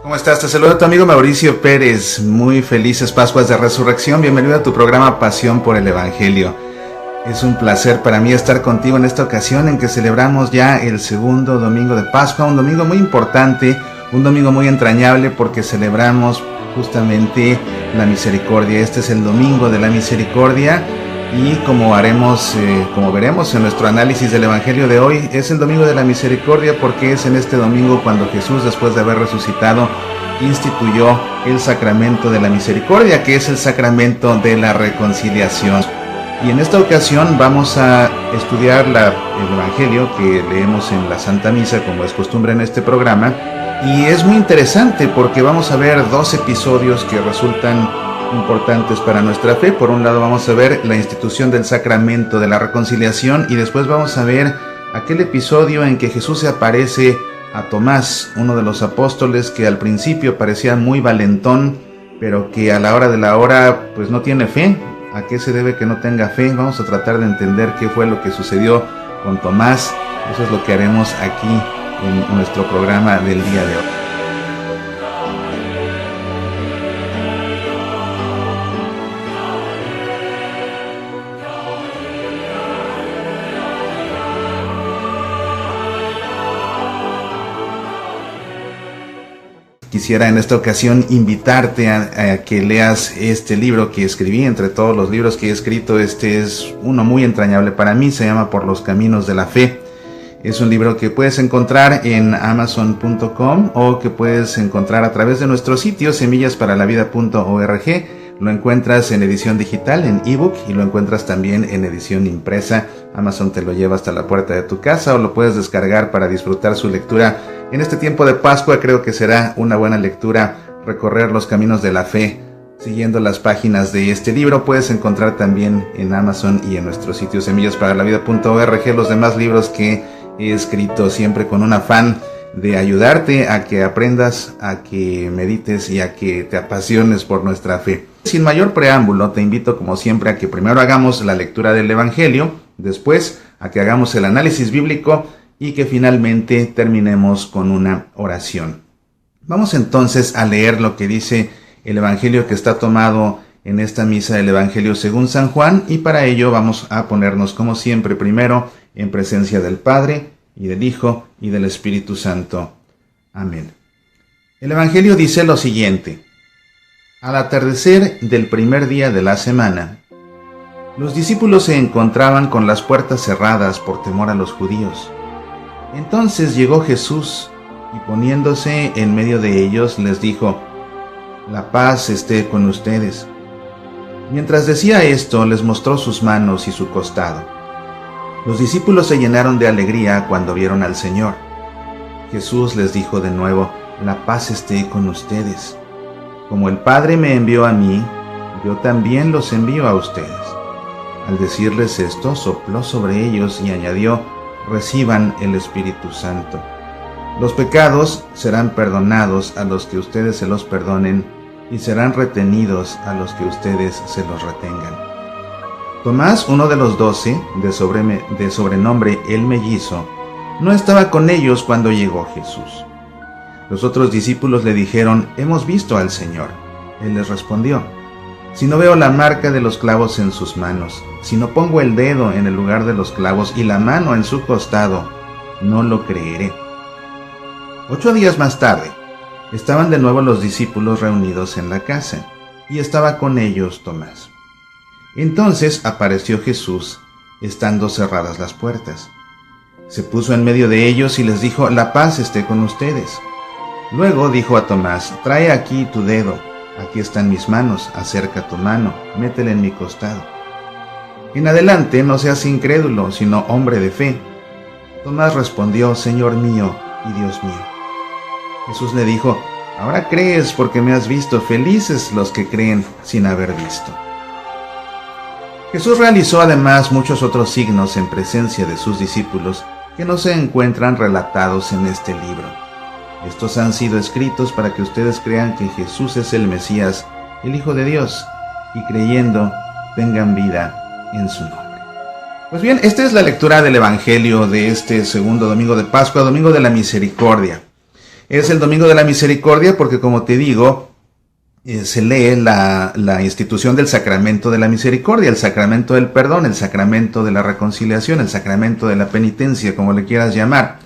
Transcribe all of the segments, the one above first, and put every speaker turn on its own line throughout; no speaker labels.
¿Cómo estás? Te saluda tu amigo Mauricio Pérez. Muy felices Pascuas de Resurrección. Bienvenido a tu programa Pasión por el Evangelio. Es un placer para mí estar contigo en esta ocasión en que celebramos ya el segundo domingo de Pascua, un domingo muy importante, un domingo muy entrañable porque celebramos justamente la misericordia. Este es el domingo de la misericordia y como veremos en nuestro análisis del Evangelio de hoy, es el domingo de la misericordia porque es en este domingo cuando Jesús, después de haber resucitado, instituyó el sacramento de la misericordia, que es el sacramento de la reconciliación. Y en esta ocasión vamos a estudiar el Evangelio que leemos en la Santa Misa, como es costumbre en este programa, y es muy interesante porque vamos a ver dos episodios que resultan importantes para nuestra fe. Por un lado vamos a ver la institución del sacramento de la reconciliación y después vamos a ver aquel episodio en que Jesús se aparece a Tomás, uno de los apóstoles que al principio parecía muy valentón, pero que a la hora de la hora pues no tiene fe. ¿A qué se debe que no tenga fe? Vamos a tratar de entender qué fue lo que sucedió con Tomás. Eso es lo que haremos aquí en nuestro programa del día de hoy. Quisiera en esta ocasión invitarte a que leas este libro que escribí. Entre todos los libros que he escrito, este es uno muy entrañable para mí. Se llama Por los Caminos de la Fe. Es un libro que puedes encontrar en amazon.com o que puedes encontrar a través de nuestro sitio semillasparalavida.org. Lo encuentras en edición digital, en ebook, y lo encuentras también en edición impresa. Amazon te lo lleva hasta la puerta de tu casa o lo puedes descargar para disfrutar su lectura. En este tiempo de Pascua creo que será una buena lectura recorrer los caminos de la fe siguiendo las páginas de este libro. Puedes encontrar también en Amazon y en nuestro sitio semillasparalavida.org los demás libros que he escrito, siempre con un afán de ayudarte a que aprendas, a que medites y a que te apasiones por nuestra fe. Sin mayor preámbulo, te invito como siempre a que primero hagamos la lectura del Evangelio, después a que hagamos el análisis bíblico y que finalmente terminemos con una oración. Vamos entonces a leer lo que dice el Evangelio que está tomado en esta misa del Evangelio según San Juan, y para ello vamos a ponernos como siempre primero en presencia del Padre y del Hijo y del Espíritu Santo. Amén. El Evangelio dice lo siguiente: al atardecer del primer día de la semana, los discípulos se encontraban con las puertas cerradas por temor a los judíos. Entonces llegó Jesús y poniéndose en medio de ellos les dijo: la paz esté con ustedes. Mientras decía esto, les mostró sus manos y su costado. Los discípulos se llenaron de alegría cuando vieron al Señor. Jesús les dijo de nuevo: la paz esté con ustedes. Como el Padre me envió a mí, yo también los envío a ustedes. Al decirles esto, sopló sobre ellos y añadió: reciban el Espíritu Santo. Los pecados serán perdonados a los que ustedes se los perdonen y serán retenidos a los que ustedes se los retengan. Tomás, uno de los 12, de sobrenombre el Mellizo, no estaba con ellos cuando llegó Jesús. Los otros discípulos le dijeron: hemos visto al Señor. Él les respondió: si no veo la marca de los clavos en sus manos, si no pongo el dedo en el lugar de los clavos y la mano en su costado, no lo creeré. 8 días más tarde, estaban de nuevo los discípulos reunidos en la casa, y estaba con ellos Tomás. Entonces apareció Jesús, estando cerradas las puertas. Se puso en medio de ellos y les dijo: la paz esté con ustedes. Luego dijo a Tomás: trae aquí tu dedo, aquí están mis manos, acerca tu mano, métela en mi costado. En adelante no seas incrédulo, sino hombre de fe. Tomás respondió: Señor mío y Dios mío. Jesús le dijo: ahora crees porque me has visto, felices los que creen sin haber visto. Jesús realizó además muchos otros signos en presencia de sus discípulos que no se encuentran relatados en este libro. Estos han sido escritos para que ustedes crean que Jesús es el Mesías, el Hijo de Dios, y creyendo tengan vida en su nombre. Pues bien, esta es la lectura del Evangelio de este segundo domingo de Pascua, domingo de la misericordia. Es el Domingo de la Misericordia porque, como te digo, se lee la institución del sacramento de la misericordia, el sacramento del perdón, el sacramento de la reconciliación, el sacramento de la penitencia, como le quieras llamar.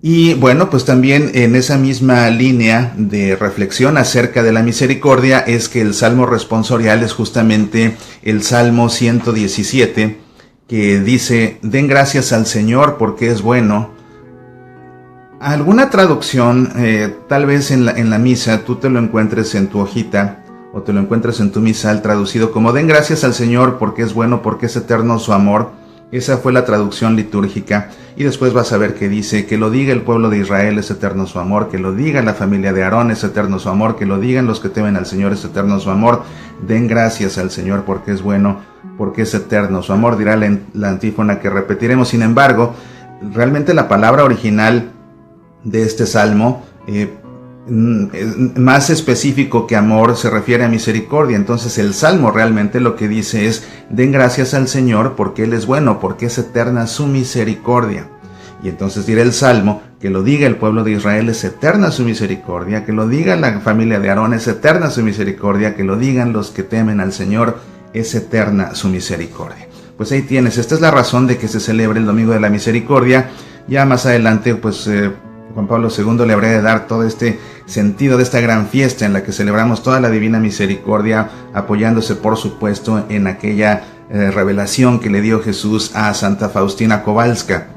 Y bueno, pues también en esa misma línea de reflexión acerca de la misericordia es que el salmo responsorial es justamente el Salmo 117, que dice: den gracias al Señor porque es bueno. Alguna traducción, tal vez en la misa, tú te lo encuentres en tu hojita o te lo encuentres en tu misal traducido como: den gracias al Señor porque es bueno, porque es eterno su amor. Esa fue la traducción litúrgica. Y después vas a ver que dice: que lo diga el pueblo de Israel, es eterno su amor, que lo diga la familia de Aarón, es eterno su amor, que lo digan los que temen al Señor, es eterno su amor. Den gracias al Señor porque es bueno, porque es eterno su amor, dirá la antífona que repetiremos. Sin embargo, realmente la palabra original de este salmo, más específico que amor, se refiere a misericordia. Entonces el salmo realmente lo que dice es: den gracias al Señor porque Él es bueno, porque es eterna su misericordia. Y entonces dirá el salmo: que lo diga el pueblo de Israel, es eterna su misericordia, que lo diga la familia de Aarón, es eterna su misericordia, que lo digan los que temen al Señor, es eterna su misericordia. Pues ahí tienes, esta es la razón de que se celebre el Domingo de la Misericordia. Ya más adelante, pues Juan Pablo II le habría de dar todo este sentido de esta gran fiesta en la que celebramos toda la divina misericordia, apoyándose por supuesto en aquella revelación que le dio Jesús a Santa Faustina Kowalska.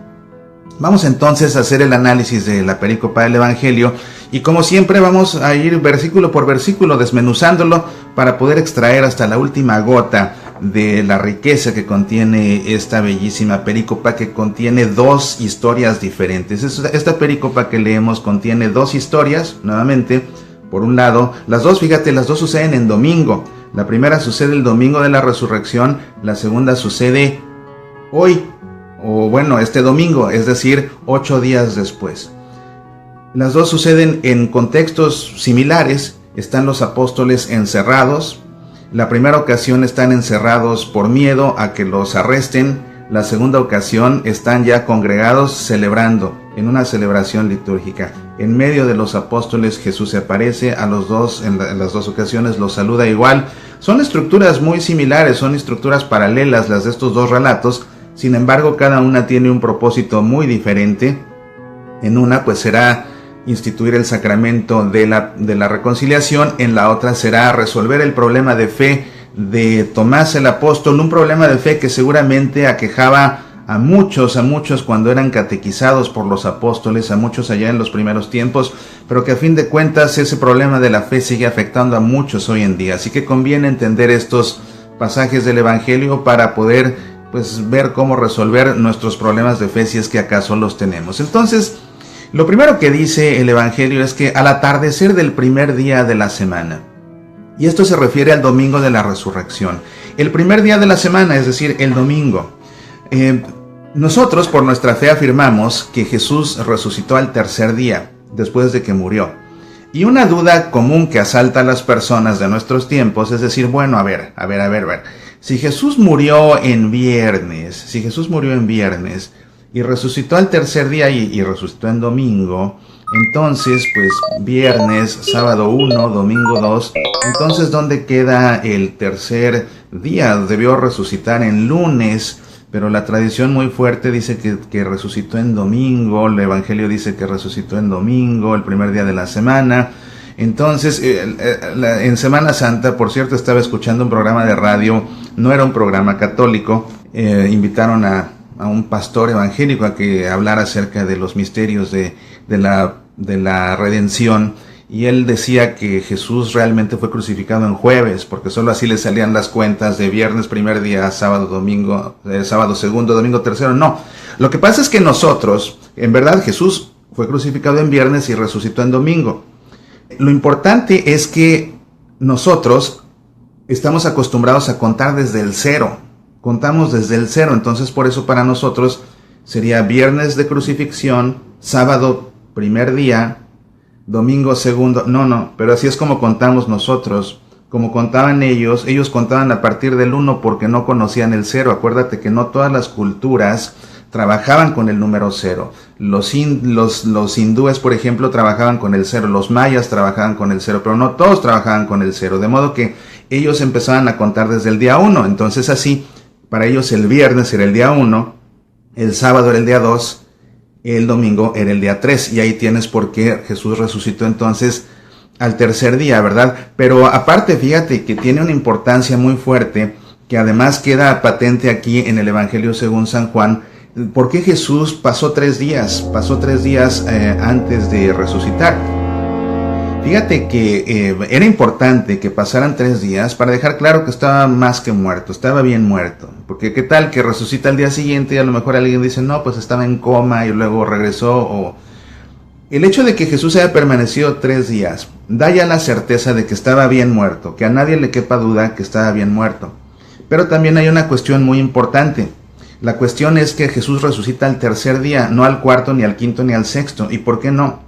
Vamos entonces a hacer el análisis de la perícopa del Evangelio y, como siempre, vamos a ir versículo por versículo desmenuzándolo para poder extraer hasta la última gota de la riqueza que contiene esta bellísima perícopa, que contiene dos historias diferentes. Esta perícopa que leemos contiene dos historias, nuevamente. Por un lado, las dos suceden en domingo. La primera sucede el domingo de la resurrección, la segunda sucede hoy, o bueno, este domingo, es decir, 8 días después. Las dos suceden en contextos similares. Están los apóstoles encerrados. La primera ocasión están encerrados por miedo a que los arresten. La segunda ocasión están ya congregados celebrando, en una celebración litúrgica. En medio de los apóstoles Jesús se aparece a los dos, en las dos ocasiones los saluda igual. Son estructuras muy similares, son estructuras paralelas las de estos dos relatos. Sin embargo, cada una tiene un propósito muy diferente. En una pues será instituir el sacramento de la reconciliación, en la otra será resolver el problema de fe de Tomás el apóstol, un problema de fe que seguramente aquejaba a muchos cuando eran catequizados por los apóstoles, a muchos allá en los primeros tiempos, pero que a fin de cuentas ese problema de la fe sigue afectando a muchos hoy en día. Así que conviene entender estos pasajes del Evangelio para poder pues ver cómo resolver nuestros problemas de fe si es que acaso los tenemos. Entonces, lo primero que dice el Evangelio es que al atardecer del primer día de la semana, y esto se refiere al domingo de la resurrección, el primer día de la semana, es decir, el domingo, nosotros por nuestra fe afirmamos que Jesús resucitó al tercer día, después de que murió. Y una duda común que asalta a las personas de nuestros tiempos es decir, bueno, a ver, si Jesús murió en viernes, y resucitó al tercer día y resucitó en domingo, entonces pues viernes, sábado 1, domingo 2, entonces ¿dónde queda el tercer día? Debió resucitar en lunes, pero la tradición muy fuerte dice que resucitó en domingo, el Evangelio dice que resucitó en domingo, el primer día de la semana. Entonces, en Semana Santa, por cierto, estaba escuchando un programa de radio, no era un programa católico, invitaron a un pastor evangélico a que hablara acerca de los misterios de la redención, y él decía que Jesús realmente fue crucificado en jueves, porque solo así le salían las cuentas de viernes primer día, sábado domingo, sábado segundo, domingo tercero. No, lo que pasa es que nosotros, en verdad, Jesús fue crucificado en viernes y resucitó en domingo. Lo importante es que nosotros estamos acostumbrados a contar desde el cero. Contamos desde el cero, entonces por eso para nosotros sería viernes de crucifixión, sábado primer día, domingo segundo. No, pero así es como contamos nosotros. Como contaban ellos contaban a partir del 1 porque no conocían el cero. Acuérdate que no todas las culturas trabajaban con el número 0. Los hindúes, por ejemplo, trabajaban con el 0. Los mayas trabajaban con el 0, pero no todos trabajaban con el 0. De modo que ellos empezaban a contar desde el día 1. Entonces así, para ellos el viernes era el día 1, el sábado era el día 2, el domingo era el día 3. Y ahí tienes por qué Jesús resucitó entonces al tercer día, ¿verdad? Pero aparte, fíjate que tiene una importancia muy fuerte, que además queda patente aquí en el Evangelio según San Juan. ¿Por qué Jesús pasó 3 días? Pasó 3 días antes de resucitar. Fíjate que era importante que pasaran 3 días para dejar claro que estaba más que muerto, estaba bien muerto. Porque qué tal que resucita al día siguiente y a lo mejor alguien dice, no, pues estaba en coma y luego regresó. O el hecho de que Jesús haya permanecido 3 días da ya la certeza de que estaba bien muerto, que a nadie le quepa duda que estaba bien muerto. Pero también hay una cuestión muy importante. La cuestión es que Jesús resucita al tercer día, no al cuarto, ni al quinto, ni al sexto. ¿Y por qué no?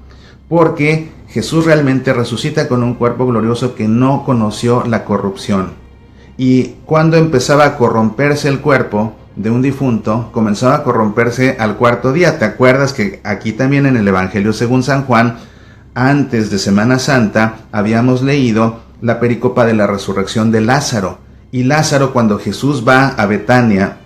Porque Jesús realmente resucita con un cuerpo glorioso que no conoció la corrupción. Y cuando empezaba a corromperse el cuerpo de un difunto, comenzaba a corromperse al cuarto día. ¿Te acuerdas que aquí también en el Evangelio según San Juan, antes de Semana Santa, habíamos leído la pericopa de la resurrección de Lázaro? Y Lázaro, cuando Jesús va a Betania,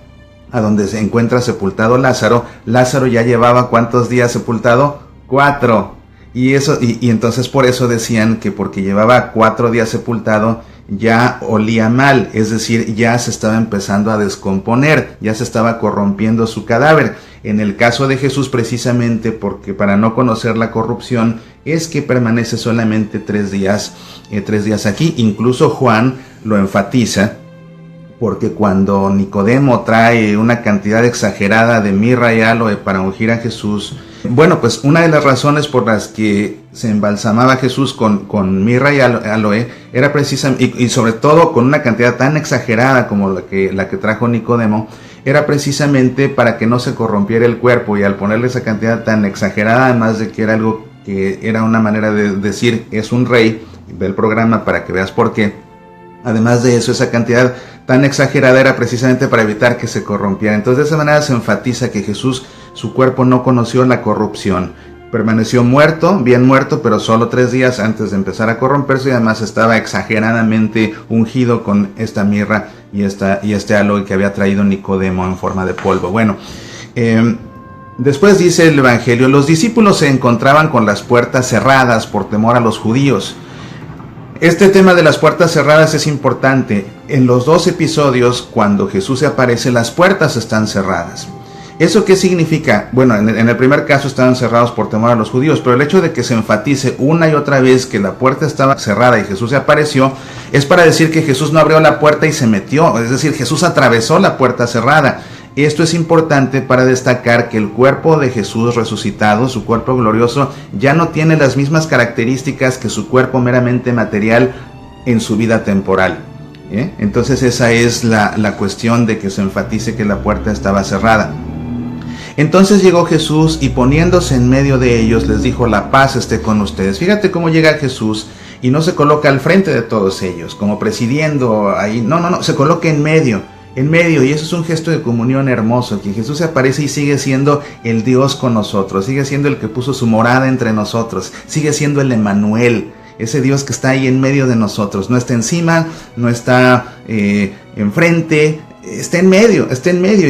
a donde se encuentra sepultado Lázaro, Lázaro ya llevaba ¿cuántos días sepultado? 4. Y entonces por eso decían que porque llevaba 4 días sepultado, ya olía mal, es decir, ya se estaba empezando a descomponer, ya se estaba corrompiendo su cadáver. En el caso de Jesús, precisamente porque para no conocer la corrupción, es que permanece solamente 3 días aquí. Incluso Juan lo enfatiza, porque cuando Nicodemo trae una cantidad exagerada de mirra y aloe para ungir a Jesús, bueno, pues una de las razones por las que se embalsamaba Jesús con mirra y aloe era precisamente, y sobre todo con una cantidad tan exagerada como la que trajo Nicodemo, era precisamente para que no se corrompiera el cuerpo. Y al ponerle esa cantidad tan exagerada, además de que era algo que era una manera de decir es un rey, ve el programa para que veas por qué. Además de eso, esa cantidad tan exagerada era precisamente para evitar que se corrompiera. Entonces, de esa manera se enfatiza que Jesús, su cuerpo no conoció la corrupción. Permaneció muerto, bien muerto, pero solo 3 días antes de empezar a corromperse, y además estaba exageradamente ungido con esta mirra y este aloe que había traído Nicodemo en forma de polvo. Bueno, después dice el Evangelio, los discípulos se encontraban con las puertas cerradas por temor a los judíos. Este tema de las puertas cerradas es importante. En los 2 episodios, cuando Jesús se aparece, las puertas están cerradas. ¿Eso qué significa? Bueno, en el primer caso estaban cerrados por temor a los judíos, pero el hecho de que se enfatice una y otra vez que la puerta estaba cerrada y Jesús se apareció, es para decir que Jesús no abrió la puerta y se metió, es decir, Jesús atravesó la puerta cerrada. Esto es importante para destacar que el cuerpo de Jesús resucitado, su cuerpo glorioso, ya no tiene las mismas características que su cuerpo meramente material en su vida temporal. Entonces esa es la cuestión de que se enfatice que la puerta estaba cerrada. Entonces llegó Jesús y poniéndose en medio de ellos les dijo, la paz esté con ustedes. Fíjate cómo llega Jesús y no se coloca al frente de todos ellos, como presidiendo ahí. No, se coloca en medio, y eso es un gesto de comunión hermoso, que Jesús se aparece y sigue siendo el Dios con nosotros, sigue siendo el que puso su morada entre nosotros, sigue siendo el Emmanuel, ese Dios que está ahí en medio de nosotros, no está encima, no está enfrente, está en medio,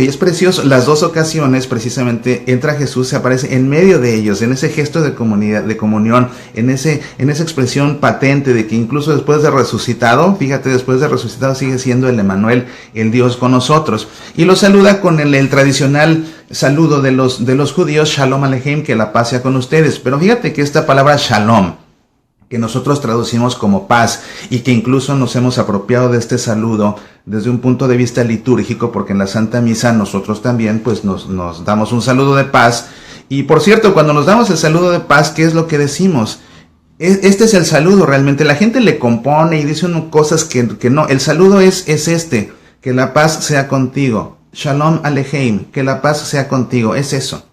y es precioso. Las 2 ocasiones precisamente entra Jesús, se aparece en medio de ellos, en ese gesto de comunidad, de comunión, en esa expresión patente de que incluso después de resucitado, fíjate, después de resucitado sigue siendo el Emmanuel, el Dios con nosotros, y lo saluda con el tradicional saludo de los judíos, Shalom Aleichem, que la paz sea con ustedes. Pero fíjate que esta palabra Shalom, que nosotros traducimos como paz, y que incluso nos hemos apropiado de este saludo desde un punto de vista litúrgico, porque en la Santa Misa nosotros también pues nos damos un saludo de paz. Y por cierto, cuando nos damos el saludo de paz, ¿qué es lo que decimos? Este es el saludo realmente. La gente le compone y dice cosas que no. El saludo es este, que la paz sea contigo. Shalom Aleichem, que la paz sea contigo, es eso.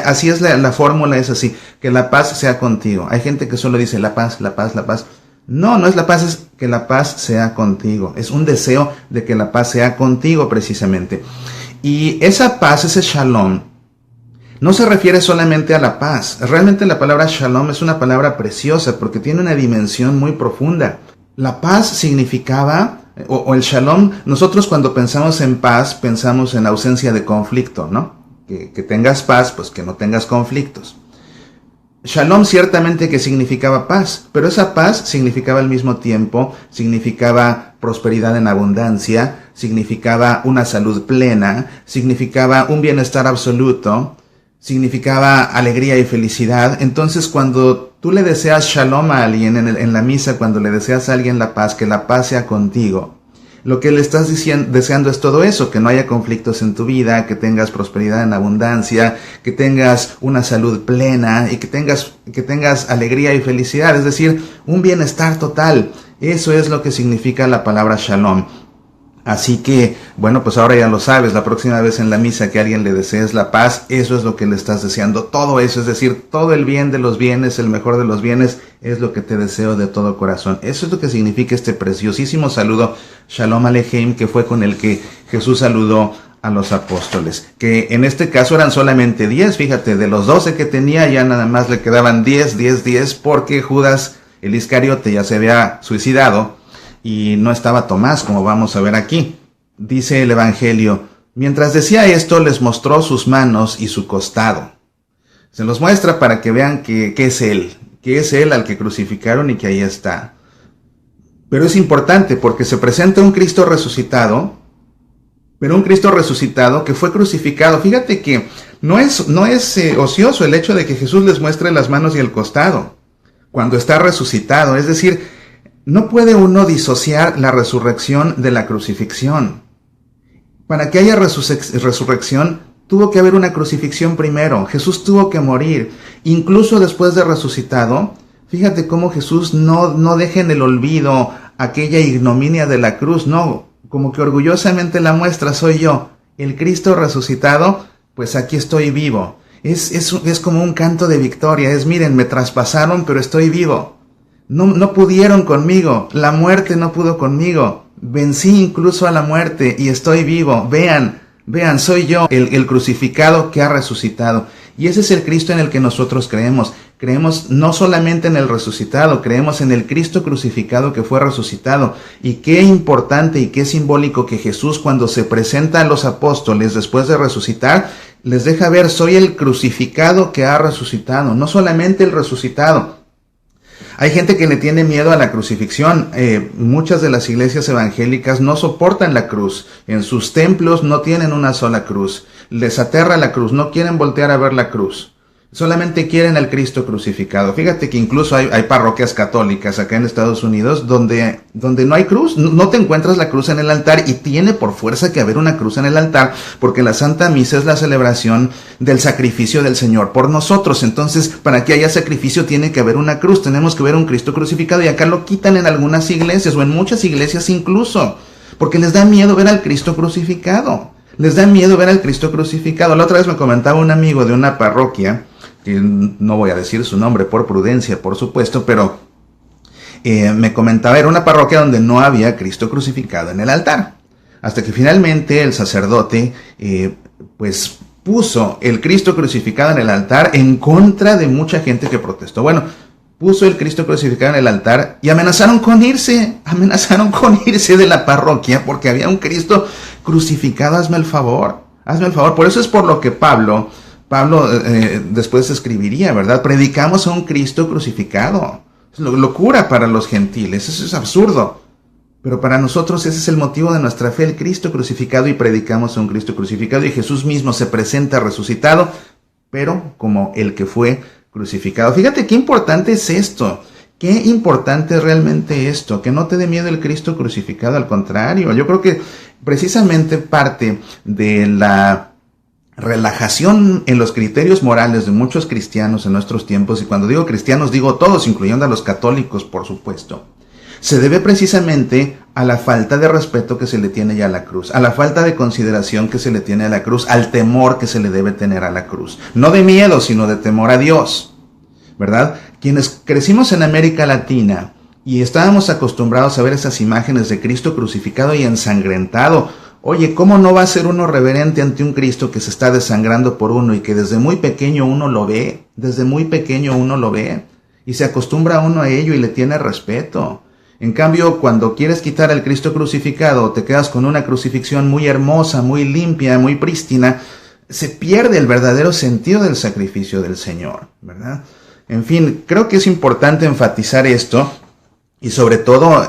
Así es la fórmula, es así, que la paz sea contigo. Hay gente que solo dice la paz, la paz, la paz. No es la paz, es que la paz sea contigo. Es un deseo de que la paz sea contigo precisamente. Y esa paz, ese shalom, no se refiere solamente a la paz. Realmente la palabra shalom es una palabra preciosa porque tiene una dimensión muy profunda. La paz significaba, o el shalom, nosotros cuando pensamos en paz, pensamos en ausencia de conflicto, ¿no? Que tengas paz, pues que no tengas conflictos. Shalom ciertamente que significaba paz, pero esa paz significaba al mismo tiempo, significaba prosperidad en abundancia, significaba una salud plena, significaba un bienestar absoluto, significaba alegría y felicidad. Entonces cuando tú le deseas shalom a alguien en la misa, cuando le deseas a alguien la paz, que la paz sea contigo, lo que le estás deseando es todo eso, que no haya conflictos en tu vida, que tengas prosperidad en abundancia, que tengas una salud plena y que tengas alegría y felicidad, es decir, un bienestar total. Eso es lo que significa la palabra shalom. Así que, bueno, pues ahora ya lo sabes, la próxima vez en la misa que a alguien le desees la paz, eso es lo que le estás deseando, todo eso, es decir, todo el bien de los bienes, el mejor de los bienes, es lo que te deseo de todo corazón. Eso es lo que significa este preciosísimo saludo, Shalom Aleichem, que fue con el que Jesús saludó a los apóstoles, que en este caso eran solamente 10, fíjate, de los 12 que tenía ya nada más le quedaban 10, porque Judas el Iscariote ya se había suicidado, y no estaba Tomás, como vamos a ver aquí. Dice el Evangelio, mientras decía esto, les mostró sus manos y su costado. Se los muestra para que vean que es Él al que crucificaron y que ahí está. Pero es importante porque se presenta un Cristo resucitado, pero un Cristo resucitado que fue crucificado. Fíjate que no es ocioso el hecho de que Jesús les muestre las manos y el costado cuando está resucitado, es decir, no puede uno disociar la resurrección de la crucifixión. Para que haya resurrección, tuvo que haber una crucifixión primero. Jesús tuvo que morir. Incluso después de resucitado, fíjate cómo Jesús no deja en el olvido aquella ignominia de la cruz. No, como que orgullosamente la muestra, soy yo, el Cristo resucitado, pues aquí estoy vivo. Es como un canto de victoria. Miren, me traspasaron, pero estoy vivo. No pudieron conmigo, la muerte no pudo conmigo, vencí incluso a la muerte y estoy vivo. Vean, soy yo, el crucificado que ha resucitado. Y ese es el Cristo en el que nosotros creemos. Creemos no solamente en el resucitado, creemos en el Cristo crucificado que fue resucitado. Y qué importante y qué simbólico que Jesús, cuando se presenta a los apóstoles después de resucitar, les deja ver, soy el crucificado que ha resucitado, no solamente el resucitado. Hay gente que le tiene miedo a la crucifixión. Muchas de las iglesias evangélicas no soportan la cruz. En sus templos no tienen una sola cruz. Les aterra la cruz, no quieren voltear a ver la cruz. Solamente quieren al Cristo crucificado. Fíjate que incluso hay parroquias católicas acá en Estados Unidos donde no hay cruz, no te encuentras la cruz en el altar y tiene por fuerza que haber una cruz en el altar porque la Santa Misa es la celebración del sacrificio del Señor por nosotros. Entonces, para que haya sacrificio tiene que haber una cruz, tenemos que ver un Cristo crucificado y acá lo quitan en algunas iglesias o en muchas iglesias incluso porque les da miedo ver al Cristo crucificado. Les da miedo ver al Cristo crucificado. La otra vez me comentaba un amigo de una parroquia, que no voy a decir su nombre por prudencia, por supuesto, pero me comentaba, era una parroquia donde no había Cristo crucificado en el altar. Hasta que finalmente el sacerdote, pues puso el Cristo crucificado en el altar en contra de mucha gente que protestó. Bueno, puso el Cristo crucificado en el altar y amenazaron con irse de la parroquia porque había un Cristo crucificado. Hazme el favor. Por eso es por lo que Pablo después escribiría, ¿verdad? Predicamos a un Cristo crucificado. Es locura para los gentiles, eso es absurdo. Pero para nosotros ese es el motivo de nuestra fe, el Cristo crucificado, y predicamos a un Cristo crucificado, y Jesús mismo se presenta resucitado, pero como el que fue crucificado. Fíjate qué importante es esto. Qué importante es realmente esto, que no te dé miedo el Cristo crucificado, al contrario. Yo creo que precisamente parte de la relajación en los criterios morales de muchos cristianos en nuestros tiempos, y cuando digo cristianos digo todos, incluyendo a los católicos, por supuesto, se debe precisamente a la falta de respeto que se le tiene ya a la cruz, a la falta de consideración que se le tiene a la cruz, al temor que se le debe tener a la cruz. No de miedo, sino de temor a Dios, ¿verdad? Quienes crecimos en América Latina y estábamos acostumbrados a ver esas imágenes de Cristo crucificado y ensangrentado, Oye, ¿cómo no va a ser uno reverente ante un Cristo que se está desangrando por uno y que desde muy pequeño uno lo ve? Desde muy pequeño uno lo ve y se acostumbra uno a ello y le tiene respeto. En cambio, cuando quieres quitar al Cristo crucificado, te quedas con una crucifixión muy hermosa, muy limpia, muy prístina, se pierde el verdadero sentido del sacrificio del Señor, ¿verdad? En fin, creo que es importante enfatizar esto y sobre todo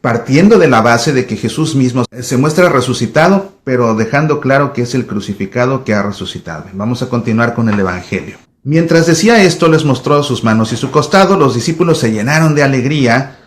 partiendo de la base de que Jesús mismo se muestra resucitado, pero dejando claro que es el crucificado que ha resucitado. Vamos a continuar con el Evangelio. Mientras decía esto, les mostró sus manos y su costado. Los discípulos se llenaron de alegría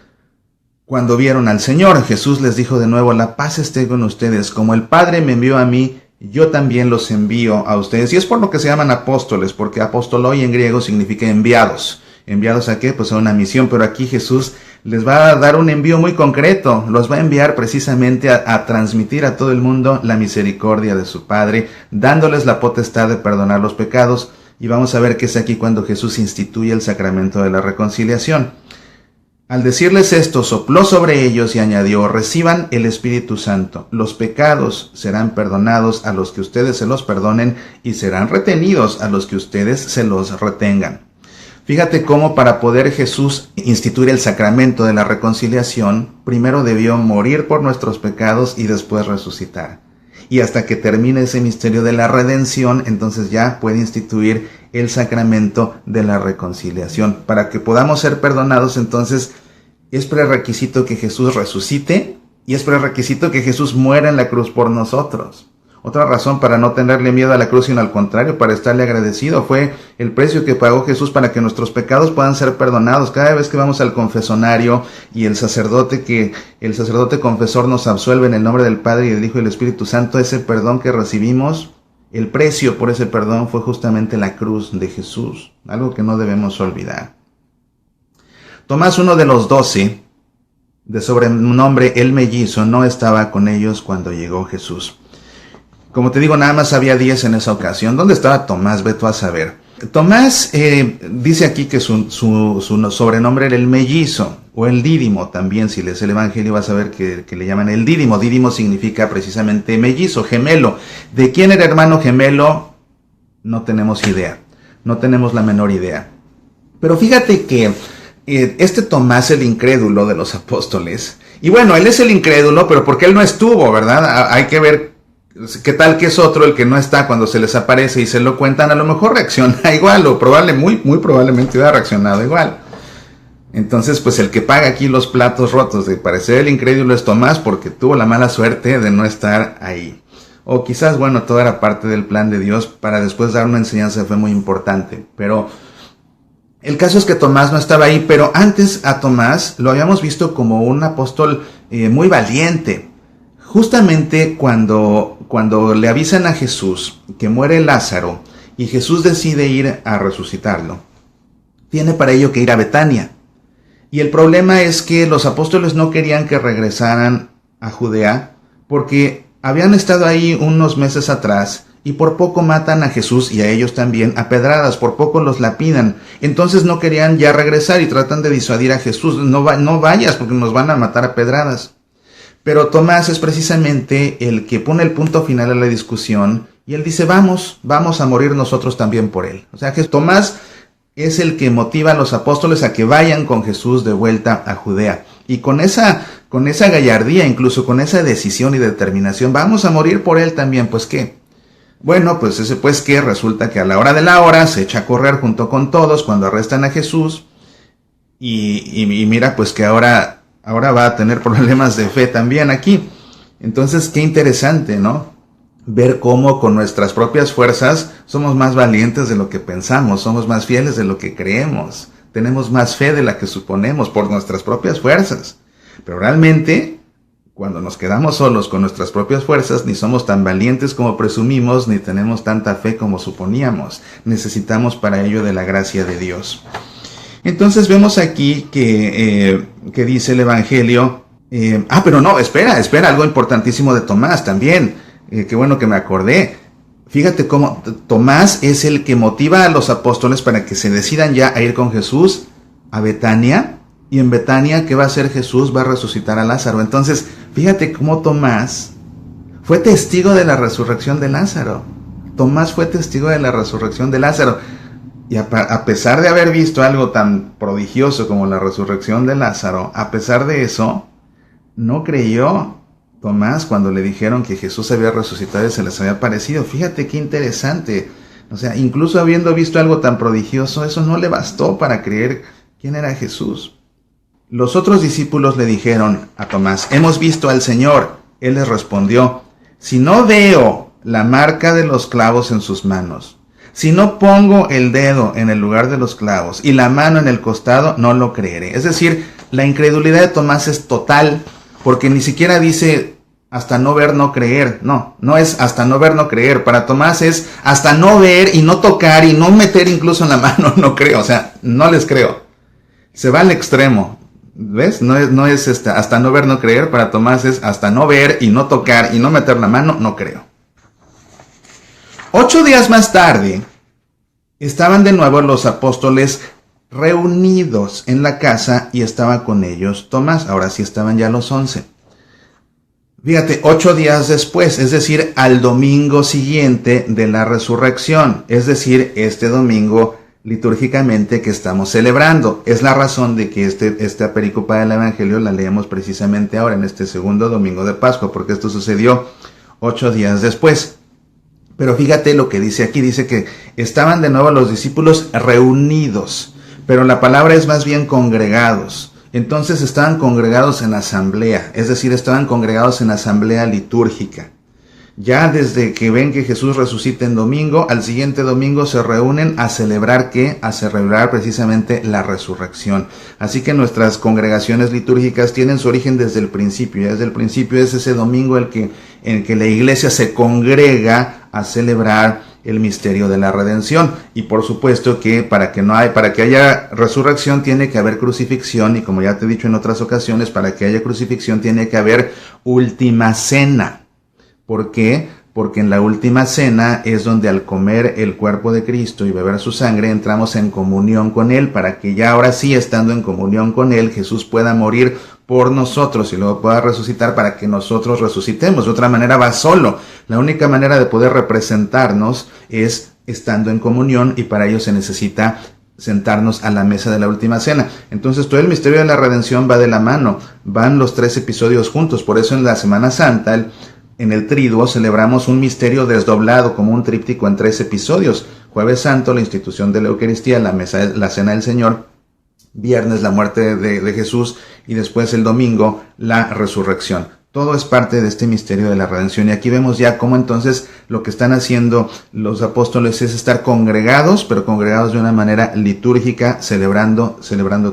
cuando vieron al Señor. Jesús les dijo de nuevo: la paz esté con ustedes. Como el Padre me envió a mí, yo también los envío a ustedes. Y es por lo que se llaman apóstoles, porque apostoloi en griego significa enviados. ¿Enviados a qué? Pues a una misión, pero aquí Jesús les va a dar un envío muy concreto, los va a enviar precisamente a transmitir a todo el mundo la misericordia de su Padre, dándoles la potestad de perdonar los pecados, y vamos a ver que es aquí cuando Jesús instituye el sacramento de la reconciliación. Al decirles esto, sopló sobre ellos y añadió: reciban el Espíritu Santo, los pecados serán perdonados a los que ustedes se los perdonen y serán retenidos a los que ustedes se los retengan. Fíjate cómo para poder Jesús instituir el sacramento de la reconciliación, primero debió morir por nuestros pecados y después resucitar. Y hasta que termine ese misterio de la redención, entonces ya puede instituir el sacramento de la reconciliación. Para que podamos ser perdonados, entonces es prerequisito que Jesús resucite y es prerequisito que Jesús muera en la cruz por nosotros. Otra razón para no tenerle miedo a la cruz, sino al contrario, para estarle agradecido, fue el precio que pagó Jesús para que nuestros pecados puedan ser perdonados. Cada vez que vamos al confesonario y el sacerdote confesor nos absuelve en el nombre del Padre y del Hijo y del Espíritu Santo, ese perdón que recibimos, el precio por ese perdón fue justamente la cruz de Jesús, algo que no debemos olvidar. Tomás, uno de los 12, de sobrenombre el Mellizo, no estaba con ellos cuando llegó Jesús. Como te digo, nada más había 10 en esa ocasión. ¿Dónde estaba Tomás? Ve tú a saber. Tomás dice aquí que su sobrenombre era el Mellizo, o el Dídimo también. Si lees el Evangelio vas a ver que le llaman el Dídimo. Dídimo significa precisamente mellizo, gemelo. ¿De quién era hermano gemelo? No tenemos idea. No tenemos la menor idea. Pero fíjate que este Tomás, el incrédulo de los apóstoles, y bueno, él es el incrédulo, pero porque él no estuvo, ¿verdad? Hay que ver qué tal que es otro el que no está cuando se les aparece y se lo cuentan. A lo mejor reacciona igual, o muy probablemente hubiera reaccionado igual. Entonces, pues el que paga aquí los platos rotos de parecer el incrédulo es Tomás, porque tuvo la mala suerte de no estar ahí. O quizás, bueno, todo era parte del plan de Dios para después dar una enseñanza que fue muy importante. Pero el caso es que Tomás no estaba ahí, pero antes a Tomás lo habíamos visto como un apóstol muy valiente. Justamente cuando le avisan a Jesús que muere Lázaro y Jesús decide ir a resucitarlo, tiene para ello que ir a Betania. Y el problema es que los apóstoles no querían que regresaran a Judea porque habían estado ahí unos meses atrás y por poco matan a Jesús y a ellos también a pedradas, por poco los lapidan. Entonces no querían ya regresar y tratan de disuadir a Jesús: no vayas porque nos van a matar a pedradas. Pero Tomás es precisamente el que pone el punto final a la discusión y él dice: vamos a morir nosotros también por él. O sea que Tomás es el que motiva a los apóstoles a que vayan con Jesús de vuelta a Judea. Y con esa gallardía, incluso con esa decisión y determinación, vamos a morir por él también. ¿Pues qué? Bueno, pues ese pues que resulta que a la hora de la hora se echa a correr junto con todos cuando arrestan a Jesús y mira pues que ahora va a tener problemas de fe también aquí. Entonces, qué interesante, ¿no? Ver cómo con nuestras propias fuerzas somos más valientes de lo que pensamos, somos más fieles de lo que creemos, tenemos más fe de la que suponemos por nuestras propias fuerzas. Pero realmente, cuando nos quedamos solos con nuestras propias fuerzas, ni somos tan valientes como presumimos, ni tenemos tanta fe como suponíamos. Necesitamos para ello de la gracia de Dios. Entonces vemos aquí que dice el Evangelio, pero no, espera, algo importantísimo de Tomás también, qué bueno que me acordé. Fíjate cómo Tomás es el que motiva a los apóstoles para que se decidan ya a ir con Jesús a Betania, y en Betania, ¿qué va a hacer Jesús? Va a resucitar a Lázaro. Entonces, fíjate cómo Tomás fue testigo de la resurrección de Lázaro. Tomás fue testigo de la resurrección de Lázaro. Y a pesar de haber visto algo tan prodigioso como la resurrección de Lázaro, a pesar de eso, no creyó Tomás cuando le dijeron que Jesús había resucitado y se les había aparecido. Fíjate qué interesante. O sea, incluso habiendo visto algo tan prodigioso, eso no le bastó para creer quién era Jesús. Los otros discípulos le dijeron a Tomás: hemos visto al Señor. Él les respondió: si no veo la marca de los clavos en sus manos, si no pongo el dedo en el lugar de los clavos y la mano en el costado, no lo creeré. Es decir, la incredulidad de Tomás es total, porque ni siquiera dice hasta no ver, no creer. No es hasta no ver, no creer. Para Tomás es hasta no ver y no tocar y no meter incluso en la mano, no creo. O sea, no les creo. Se va al extremo. ¿Ves? No es hasta no ver, no creer. Para Tomás es hasta no ver y no tocar y no meter la mano, no creo. 8 días más tarde, estaban de nuevo los apóstoles reunidos en la casa y estaba con ellos Tomás. Ahora sí estaban ya los 11. Fíjate, 8 días después, es decir, al domingo siguiente de la resurrección, es decir, este domingo litúrgicamente que estamos celebrando. Es la razón de que esta pericopa del Evangelio la leemos precisamente ahora, en este segundo domingo de Pascua, porque esto sucedió 8 días después. Pero fíjate lo que dice aquí, dice que estaban de nuevo los discípulos reunidos, pero la palabra es más bien congregados. Entonces estaban congregados en asamblea, es decir, estaban congregados en asamblea litúrgica. Ya desde que ven que Jesús resucita en domingo, al siguiente domingo se reúnen a celebrar ¿qué? A celebrar precisamente la resurrección. Así que nuestras congregaciones litúrgicas tienen su origen desde el principio. Ya desde el principio es ese domingo en que la iglesia se congrega a celebrar el misterio de la redención. Y por supuesto que para que haya resurrección tiene que haber crucifixión, y como ya te he dicho en otras ocasiones, para que haya crucifixión tiene que haber última cena. ¿Por qué? Porque en la última cena es donde al comer el cuerpo de Cristo y beber su sangre entramos en comunión con Él, para que ya ahora sí, estando en comunión con Él, Jesús pueda morir por nosotros y luego pueda resucitar para que nosotros resucitemos. De otra manera va solo. La única manera de poder representarnos es estando en comunión, y para ello se necesita sentarnos a la mesa de la última cena. Entonces todo el misterio de la redención va de la mano, van los 3 episodios juntos. Por eso en la Semana Santa, en el Triduo, celebramos un misterio desdoblado como un tríptico en 3 episodios. Jueves Santo, la institución de la Eucaristía, la cena del Señor. Viernes, la muerte de Jesús, y después el domingo, la resurrección. Todo es parte de este misterio de la redención. Y aquí vemos ya cómo entonces lo que están haciendo los apóstoles es estar congregados, pero congregados de una manera litúrgica, celebrando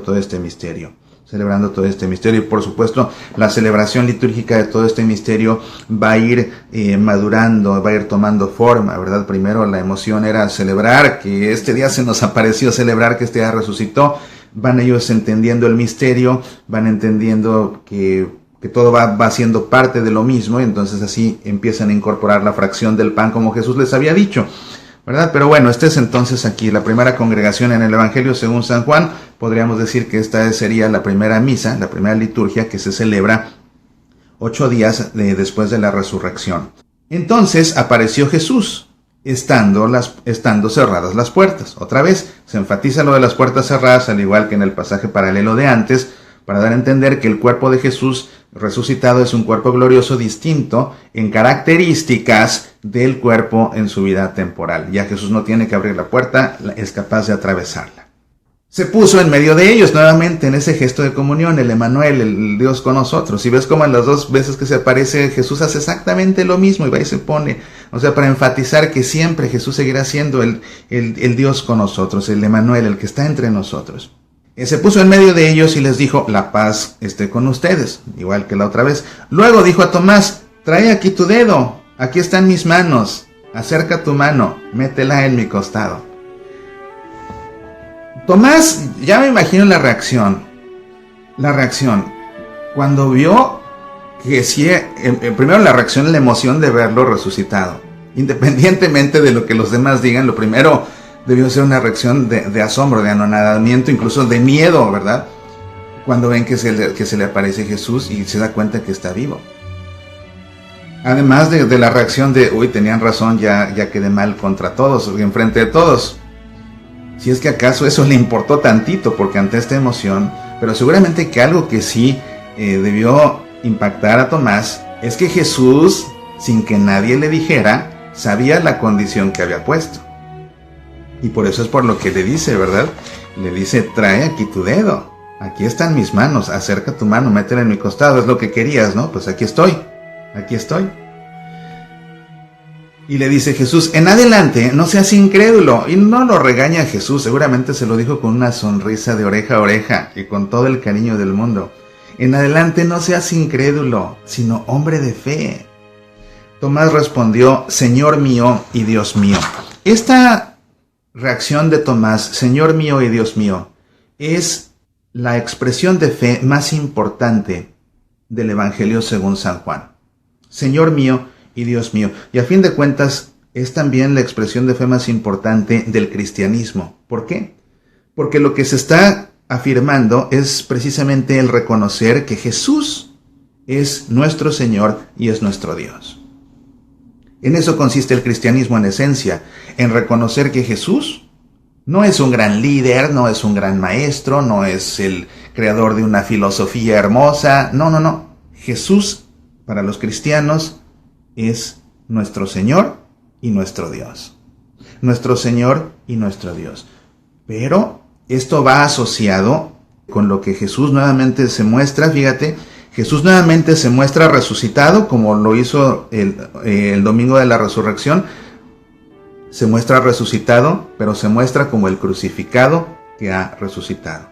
todo este misterio. Y por supuesto la celebración litúrgica de todo este misterio va a ir madurando, va a ir tomando forma, ¿verdad? Primero la emoción era celebrar que este día se nos apareció, celebrar que este día resucitó. Van ellos entendiendo el misterio, van entendiendo que todo va siendo parte de lo mismo, y entonces así empiezan a incorporar la fracción del pan como Jesús les había dicho, ¿verdad? Pero bueno, este es entonces aquí la primera congregación en el Evangelio según San Juan. Podríamos decir que esta sería la primera misa, la primera liturgia que se celebra 8 días después de la resurrección. Entonces apareció Jesús, estando cerradas las puertas. Otra vez se enfatiza lo de las puertas cerradas, al igual que en el pasaje paralelo de antes, para dar a entender que el cuerpo de Jesús resucitado es un cuerpo glorioso distinto en características del cuerpo en su vida temporal. Ya Jesús no tiene que abrir la puerta, es capaz de atravesarla. Se puso en medio de ellos nuevamente en ese gesto de comunión, el Emmanuel, el Dios con nosotros. Y ves cómo en las 2 veces que se aparece Jesús hace exactamente lo mismo, y va y se pone, o sea, para enfatizar que siempre Jesús seguirá siendo el Dios con nosotros, el Emmanuel, el que está entre nosotros. Se puso en medio de ellos y les dijo: la paz esté con ustedes, igual que la otra vez. Luego dijo a Tomás: trae aquí tu dedo, aquí están mis manos, acerca tu mano, métela en mi costado. Tomás, ya me imagino la reacción, cuando vio que sí, primero la reacción, la emoción de verlo resucitado, independientemente de lo que los demás digan. Lo primero debió ser una reacción de asombro, de anonadamiento, incluso de miedo, ¿verdad? Cuando ven que se le aparece Jesús y se da cuenta que está vivo. Además de la reacción de, uy, tenían razón, ya quedé mal contra todos, enfrente de todos. Si es que acaso eso le importó tantito, porque ante esta emoción, pero seguramente que algo que sí debió impactar a Tomás es que Jesús, sin que nadie le dijera, sabía la condición que había puesto. Y por eso es por lo que le dice, ¿verdad? Le dice, trae aquí tu dedo, aquí están mis manos, acerca tu mano, métela en mi costado, es lo que querías, ¿no? Pues aquí estoy. Y le dice Jesús, en adelante no seas incrédulo. Y no lo regaña Jesús, seguramente se lo dijo con una sonrisa de oreja a oreja y con todo el cariño del mundo. En adelante no seas incrédulo, sino hombre de fe. Tomás respondió, Señor mío y Dios mío. Esta reacción de Tomás, Señor mío y Dios mío, es la expresión de fe más importante del Evangelio según San Juan. Señor mío y Dios mío. Y a fin de cuentas es también la expresión de fe más importante del cristianismo. ¿Por qué? Porque lo que se está afirmando es precisamente el reconocer que Jesús es nuestro Señor y es nuestro Dios. En eso consiste el cristianismo en esencia, en reconocer que Jesús no es un gran líder, no es un gran maestro, no es el creador de una filosofía hermosa. No. Jesús, para los cristianos, es nuestro Señor y nuestro Dios. Nuestro Señor y nuestro Dios. Pero esto va asociado con lo que Jesús nuevamente se muestra. Fíjate, Jesús nuevamente se muestra resucitado, como lo hizo el domingo de la resurrección. Se muestra resucitado, pero se muestra como el crucificado que ha resucitado.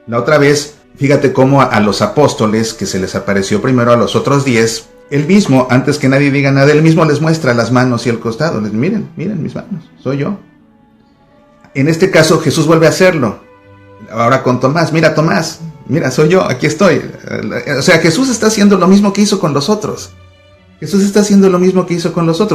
La otra vez, fíjate cómo a los apóstoles, que se les apareció primero a los otros 10, él mismo, antes que nadie diga nada, él mismo les muestra las manos y el costado. Les dice, miren mis manos, soy yo. En este caso Jesús vuelve a hacerlo. Ahora con Tomás, Tomás, soy yo, aquí estoy. O sea, Jesús está haciendo lo mismo que hizo con los otros.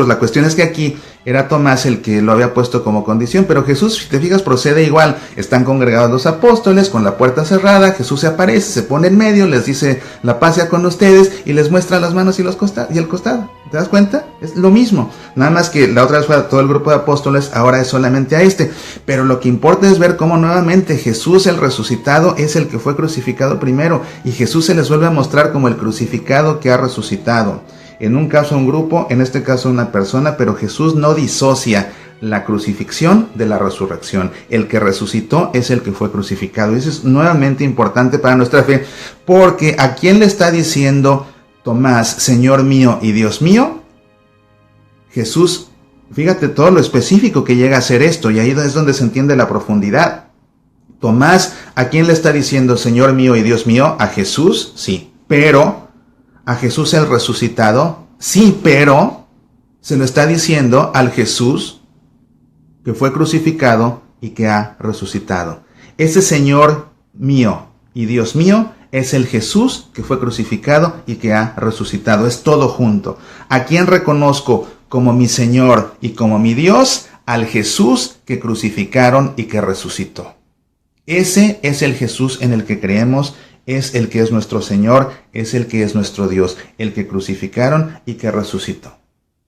La cuestión es que aquí era Tomás el que lo había puesto como condición, pero Jesús, si te fijas, procede igual. Están congregados los apóstoles con la puerta cerrada, Jesús se aparece, se pone en medio, les dice, la paz sea con ustedes, y les muestra las manos y el costado. ¿Te das cuenta? Es lo mismo. Nada más que la otra vez fue a todo el grupo de apóstoles, ahora es solamente a este. Pero lo que importa es ver cómo nuevamente Jesús, el resucitado, es el que fue crucificado primero, y Jesús se les vuelve a mostrar como el crucificado que ha resucitado. En un caso un grupo, en este caso una persona, pero Jesús no disocia la crucifixión de la resurrección. El que resucitó es el que fue crucificado. Y eso es nuevamente importante para nuestra fe, porque ¿a quién le está diciendo Tomás, Señor mío y Dios mío? Jesús, fíjate todo lo específico que llega a ser esto, y ahí es donde se entiende la profundidad. Tomás, ¿a quién le está diciendo Señor mío y Dios mío? A Jesús, sí, pero a Jesús el resucitado, sí, pero se lo está diciendo al Jesús que fue crucificado y que ha resucitado. Ese Señor mío y Dios mío es el Jesús que fue crucificado y que ha resucitado. Es todo junto. ¿A quién reconozco como mi Señor y como mi Dios? Al Jesús que crucificaron y que resucitó. Ese es el Jesús en el que creemos. Es el que es nuestro Señor, es el que es nuestro Dios, el que crucificaron y que resucitó.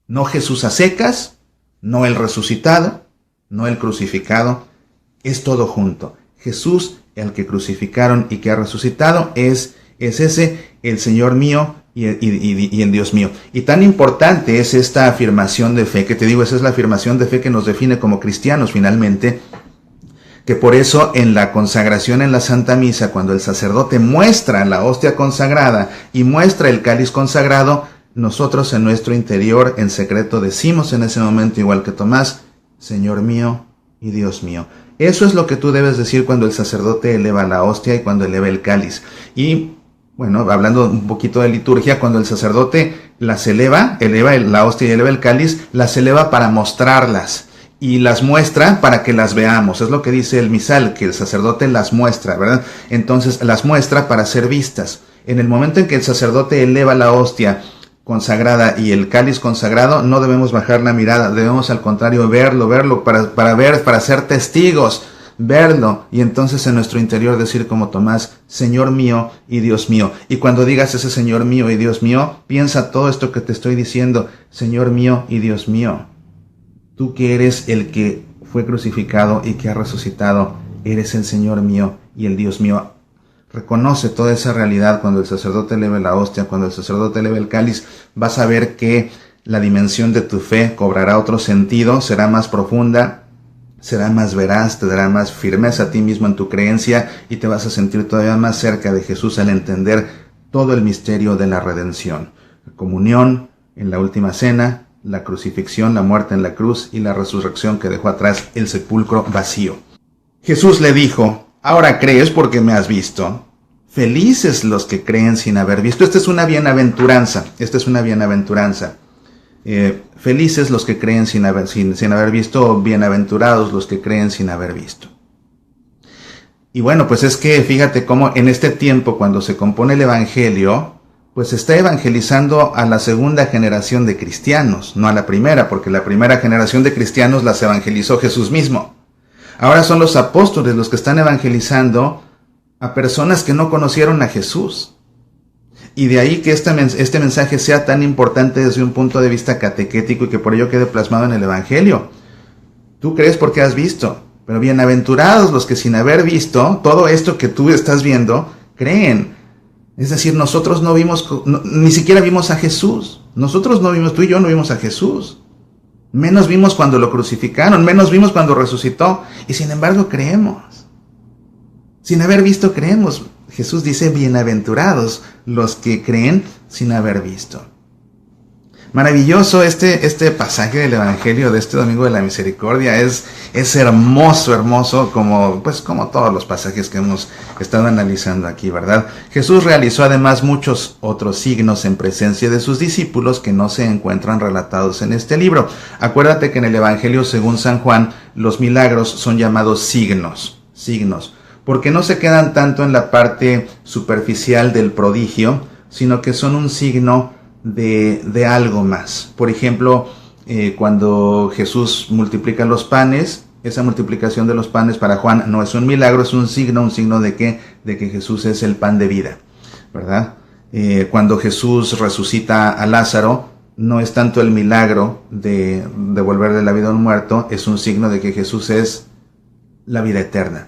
No Jesús a secas, no el resucitado, no el crucificado, es todo junto. Jesús, el que crucificaron y que ha resucitado, es ese, el Señor mío y el Dios mío. Y tan importante es esta afirmación de fe, que te digo, esa es la afirmación de fe que nos define como cristianos finalmente, que por eso en la consagración en la Santa Misa, cuando el sacerdote muestra la hostia consagrada y muestra el cáliz consagrado, nosotros en nuestro interior, en secreto, decimos en ese momento, igual que Tomás, Señor mío y Dios mío. Eso es lo que tú debes decir cuando el sacerdote eleva la hostia y cuando eleva el cáliz. Y bueno, hablando un poquito de liturgia, cuando el sacerdote las eleva la hostia y eleva el cáliz, las eleva para mostrarlas. Y las muestra para que las veamos. Es lo que dice el misal, que el sacerdote las muestra, ¿verdad? Entonces las muestra para ser vistas. En el momento en que el sacerdote eleva la hostia consagrada y el cáliz consagrado, no debemos bajar la mirada, debemos al contrario verlo para ser testigos verlo y entonces en nuestro interior decir como Tomás, Señor mío y Dios mío. Y cuando digas ese Señor mío y Dios mío, piensa todo esto que te estoy diciendo, Señor mío y Dios mío. Tú que eres el que fue crucificado y que ha resucitado, eres el Señor mío y el Dios mío. Reconoce toda esa realidad cuando el sacerdote eleve la hostia, cuando el sacerdote eleve el cáliz, vas a ver que la dimensión de tu fe cobrará otro sentido, será más profunda, será más veraz, te dará más firmeza a ti mismo en tu creencia y te vas a sentir todavía más cerca de Jesús al entender todo el misterio de la redención. La comunión en la última cena, la crucifixión, la muerte en la cruz y la resurrección que dejó atrás el sepulcro vacío. Jesús le dijo, ahora crees porque me has visto. Felices los que creen sin haber visto. Esta es una bienaventuranza. Felices los que creen sin haber visto, bienaventurados los que creen sin haber visto. Y bueno, pues es que fíjate cómo en este tiempo, cuando se compone el Evangelio, pues está evangelizando a la segunda generación de cristianos, no a la primera, porque la primera generación de cristianos las evangelizó Jesús mismo. Ahora son los apóstoles los que están evangelizando a personas que no conocieron a Jesús. Y de ahí que este mensaje sea tan importante desde un punto de vista catequético y que por ello quede plasmado en el Evangelio. Tú crees porque has visto, pero bienaventurados los que sin haber visto todo esto que tú estás viendo, creen. Es decir, nosotros no vimos, ni siquiera vimos a Jesús. Nosotros no vimos, tú y yo no vimos a Jesús. Menos vimos cuando lo crucificaron, menos vimos cuando resucitó. Y sin embargo creemos. Sin haber visto creemos. Jesús dice, bienaventurados los que creen sin haber visto. Maravilloso este pasaje del Evangelio de este Domingo de la Misericordia. Es hermoso como todos los pasajes que hemos estado analizando aquí, ¿verdad? Jesús realizó además muchos otros signos en presencia de sus discípulos que no se encuentran relatados en este libro. Acuérdate que en el Evangelio según San Juan, los milagros son llamados signos, porque no se quedan tanto en la parte superficial del prodigio, sino que son un signo de algo más. Por ejemplo, cuando Jesús multiplica los panes, esa multiplicación de los panes para Juan no es un milagro, es un signo de que Jesús es el pan de vida, ¿verdad? Cuando Jesús resucita a Lázaro, no es tanto el milagro de devolverle la vida a un muerto, es un signo de que Jesús es la vida eterna.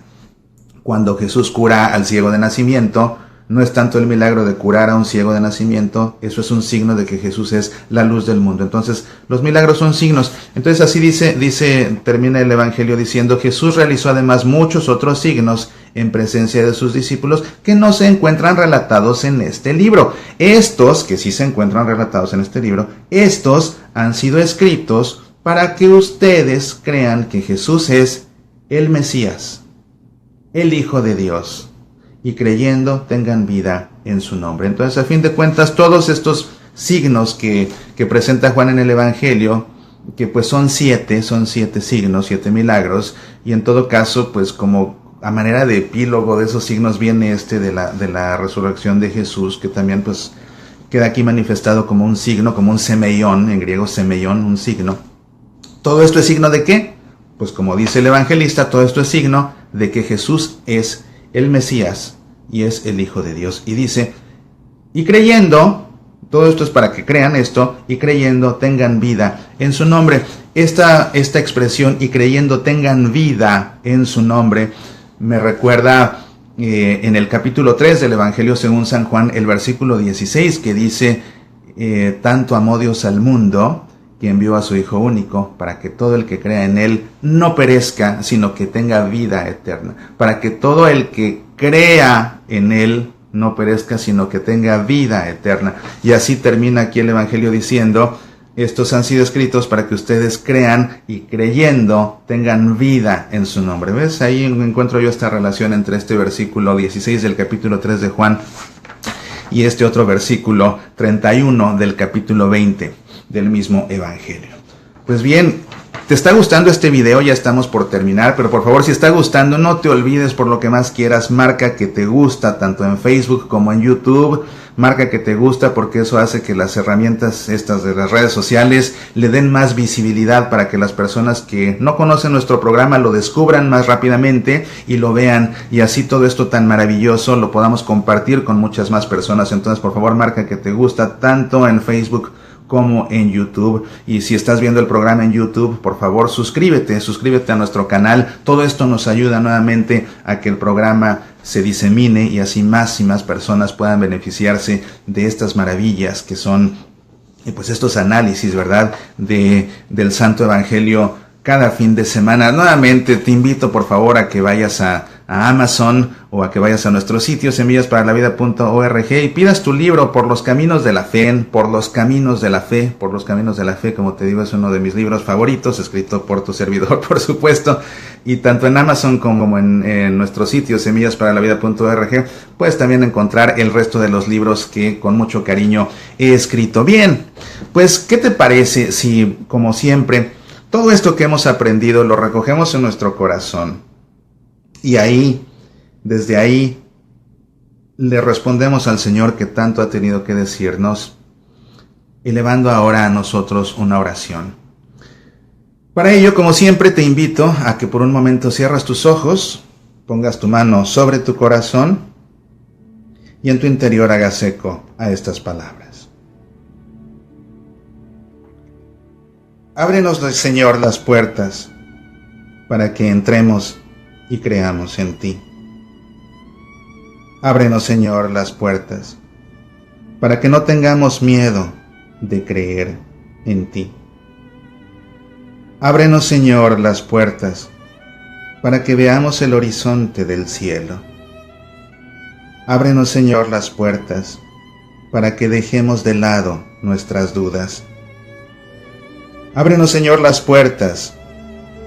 Cuando Jesús cura al ciego de nacimiento, no es tanto el milagro de curar a un ciego de nacimiento, eso es un signo de que Jesús es la luz del mundo. Entonces, los milagros son signos. Entonces, así termina el Evangelio diciendo, Jesús realizó además muchos otros signos en presencia de sus discípulos que no se encuentran relatados en este libro. Estos, que sí se encuentran relatados en este libro, estos han sido escritos para que ustedes crean que Jesús es el Mesías, el Hijo de Dios, y creyendo tengan vida en su nombre. Entonces, a fin de cuentas, todos estos signos que presenta Juan en el Evangelio, que pues son siete signos, 7 milagros, y en todo caso, pues como a manera de epílogo de esos signos viene de la resurrección de Jesús, que también pues queda aquí manifestado como un signo, como un semeión, en griego semeión, un signo. ¿Todo esto es signo de qué? Pues como dice el evangelista, todo esto es signo de que Jesús es el Mesías y es el Hijo de Dios. Y dice, y creyendo, todo esto es para que crean esto, y creyendo tengan vida en su nombre. Esta expresión, y creyendo tengan vida en su nombre, me recuerda en el capítulo 3 del Evangelio según San Juan, el versículo 16, que dice, tanto amó Dios al mundo, que envió a su Hijo único, para que todo el que crea en Él no perezca, sino que tenga vida eterna. Para que todo el que crea en Él no perezca, sino que tenga vida eterna. Y así termina aquí el Evangelio diciendo, estos han sido escritos para que ustedes crean y creyendo tengan vida en su nombre. ¿Ves? Ahí encuentro yo esta relación entre este versículo 16 del capítulo 3 de Juan y este otro versículo 31 del capítulo 20 del mismo Evangelio. Pues bien, ¿Te está gustando este video? Ya estamos por terminar, pero por favor, si está gustando, no te olvides, por lo que más quieras, marca que te gusta, tanto en Facebook como en YouTube. Marca que te gusta, porque eso hace que las herramientas estas de las redes sociales le den más visibilidad para que las personas que no conocen nuestro programa lo descubran más rápidamente y lo vean, y así todo esto tan maravilloso lo podamos compartir con muchas más personas. Entonces, por favor, marca que te gusta tanto en Facebook como en YouTube. Y si estás viendo el programa en YouTube, por favor suscríbete a nuestro canal. Todo esto nos ayuda nuevamente a que el programa se disemine y así más y más personas puedan beneficiarse de estas maravillas que son pues estos análisis, ¿verdad?, del Santo Evangelio cada fin de semana. Nuevamente te invito por favor a que vayas a Amazon o a que vayas a nuestro sitio semillasparalavidad.org y pidas tu libro Por los Caminos de la Fe. Por los Caminos de la Fe, como te digo, es uno de mis libros favoritos, escrito por tu servidor, por supuesto. Y tanto en Amazon como en nuestro sitio semillasparalavidad.org puedes también encontrar el resto de los libros que con mucho cariño he escrito. Bien, pues ¿qué te parece si, como siempre, todo esto que hemos aprendido lo recogemos en nuestro corazón? Y ahí, desde ahí, le respondemos al Señor que tanto ha tenido que decirnos, elevando ahora a nosotros una oración. Para ello, como siempre, te invito a que por un momento cierres tus ojos, pongas tu mano sobre tu corazón y en tu interior hagas eco a estas palabras. Ábrenos, Señor, las puertas para que entremos y creamos en ti. Ábrenos, Señor, las puertas para que no tengamos miedo de creer en ti. Ábrenos, Señor, las puertas para que veamos el horizonte del cielo. Ábrenos, Señor, las puertas para que dejemos de lado nuestras dudas. Ábrenos, Señor, las puertas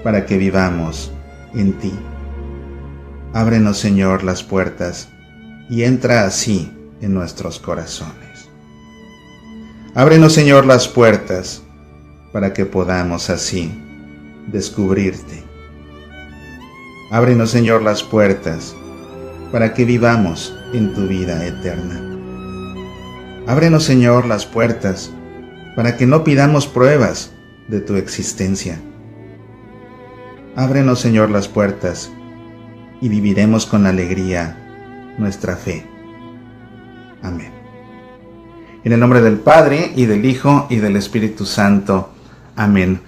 para que vivamos en ti. Ábrenos, Señor, las puertas y entra así en nuestros corazones. Ábrenos, Señor, las puertas para que podamos así descubrirte. Ábrenos, Señor, las puertas para que vivamos en tu vida eterna. Ábrenos, Señor, las puertas para que no pidamos pruebas de tu existencia. Ábrenos, Señor, las puertas y viviremos con alegría nuestra fe. Amén. En el nombre del Padre, y del Hijo, y del Espíritu Santo. Amén.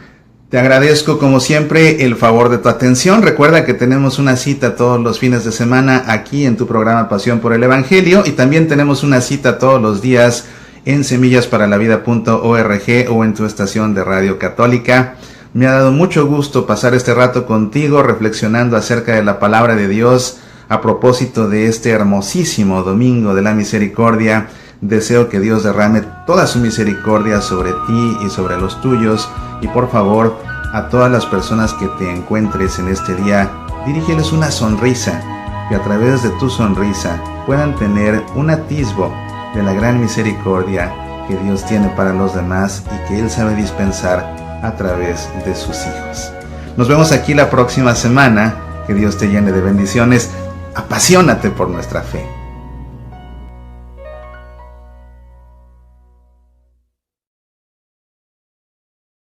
Te agradezco como siempre el favor de tu atención. Recuerda que tenemos una cita todos los fines de semana aquí en tu programa Pasión por el Evangelio, y también tenemos una cita todos los días en semillasparalavidad.org o en tu estación de radio católica. Me ha dado mucho gusto pasar este rato contigo reflexionando acerca de la palabra de Dios a propósito de este hermosísimo Domingo de la Misericordia. Deseo que Dios derrame toda su misericordia sobre ti y sobre los tuyos, y por favor, a todas las personas que te encuentres en este día, dirígeles una sonrisa, que a través de tu sonrisa puedan tener un atisbo de la gran misericordia que Dios tiene para los demás y que Él sabe dispensar a través de sus hijos. Nos vemos aquí la próxima semana. Que Dios te llene de bendiciones. Apasionate por nuestra fe.